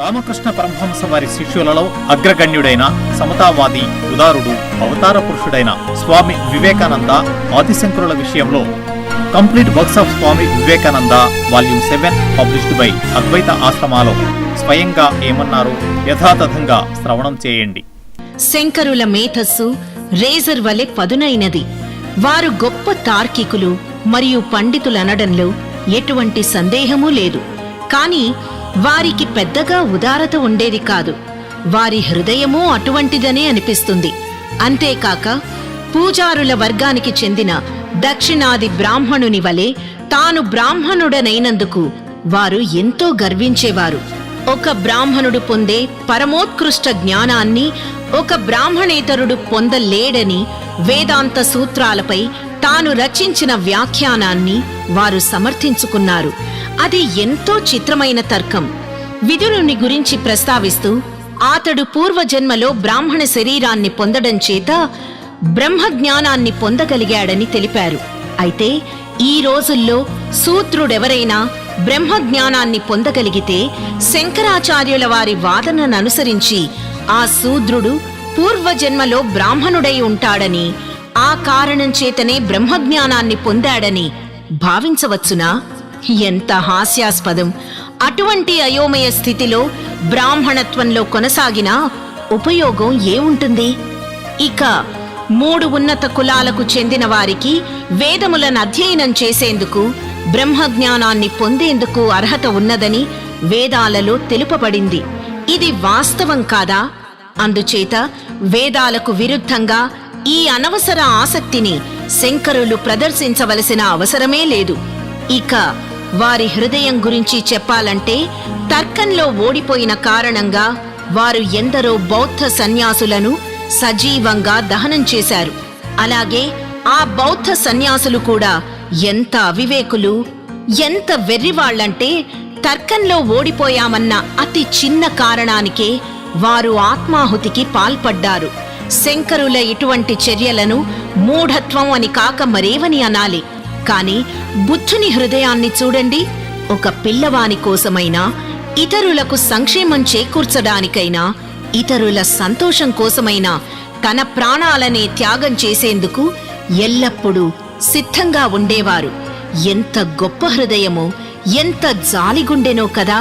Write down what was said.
రామకృష్ణ పరమహంస వారి శిష్యులలో అగ్రగణ్యుడైన సమతావాది ఉదారుడు అవతార పురుషుడైన స్వామి వివేకానంద ఆదిశంకరుల విషయంలో complete works of Swami Vivekananda volume 7 published by Advaita ఆశ్రమాలో స్వయంగా ఏమన్నారో యథాతథంగా శ్రవణం చేయండి. శంకరుల మేధస్సు రేజర్ వలె పదునైనది. వారు గొప్ప తార్కికులు మరియు పండితులనడంలో ఎటువంటి సందేహమూ లేదు. కాని వారికి పెద్దగా ఉదారత ఉండేది కాదు. వారి హృదయమూ అటువంటిదనే అనిపిస్తుంది. అంతేకాక పూజారుల వర్గానికి చెందిన దక్షిణాది బ్రాహ్మణుని వలె తాను బ్రాహ్మణుడనైనందుకు వారు ఎంతో గర్వించేవారు. ఒక బ్రాహ్మణుడు పొందే పరమోత్కృష్ట జ్ఞానాన్ని ఒక బ్రాహ్మణేతరుడు పొందలేడని వేదాంత సూత్రాలపై తాను రచించిన వ్యాఖ్యానాన్ని వారు సమర్థించుకున్నారు. అది ఎంతో చిత్రమైన తర్కం. విదురుని గురించి ప్రస్తావిస్తూ అతడు పూర్వజన్మలో బ్రాహ్మణ శరీరాన్ని పొందడం చేత బ్రహ్మజ్ఞానాన్ని పొందగలిగాడని తెలిపారు. అయితే ఈ రోజుల్లో శూద్రుడెవరైనా బ్రహ్మజ్ఞానాన్ని పొందగలిగితే శంకరాచార్యుల వారి వాదనను అనుసరించి ఆ శూద్రుడు పూర్వజన్మలో బ్రాహ్మణుడై ఉంటాడని, ఆ కారణం చేతనే బ్రహ్మజ్ఞానాన్ని పొందాడని భావించవచ్చునా? ఎంత హాస్యాస్పదం! అటువంటి అయోమయ స్థితిలో బ్రాహ్మణత్వంలో కొనసాగినా ఉపయోగం ఏముంటుంది? ఇక 3 ఉన్నత కులాలకు చెందిన వారికి వేదములను అధ్యయనం చేసేందుకు, బ్రహ్మజ్ఞానాన్ని పొందేందుకు అర్హత ఉన్నదని వేదాలలో తెలుపబడింది. ఇది వాస్తవం కాదా? అందుచేత వేదాలకు విరుద్ధంగా ఈ అనవసర ఆసక్తిని శంకరులు ప్రదర్శించవలసిన అవసరమే లేదు. ఇక వారి హృదయం గురించి చెప్పాలంటే, తర్కంలో ఓడిపోయిన కారణంగా వారు ఎందరో బౌద్ధ సన్యాసులను సజీవంగా దహనం చేశారు. అలాగే ఆ బౌద్ధ సన్యాసులు కూడా ఎంత అవివేకులు, ఎంత వెర్రివాళ్లంటే, తర్కంలో ఓడిపోయామన్న అతి చిన్న కారణానికే వారు ఆత్మాహుతికి పాల్పడ్డారు. శంకరుల ఇటువంటి చర్యలను మూఢత్వం అని కాక మరేవని అనాలి. కాని బుద్ధుని హృదయాన్ని చూడండి. ఒక పిల్లవాని కోసమైనా, ఇతరులకు సంక్షేమం చేకూర్చడానికైనా, ఇతరుల సంతోషం కోసమైనా తన ప్రాణాలనే త్యాగం చేసేందుకు ఎల్లప్పుడూ సిద్ధంగా ఉండేవారు. ఎంత గొప్ప హృదయమో, ఎంత జాలిగుండెనో కదా!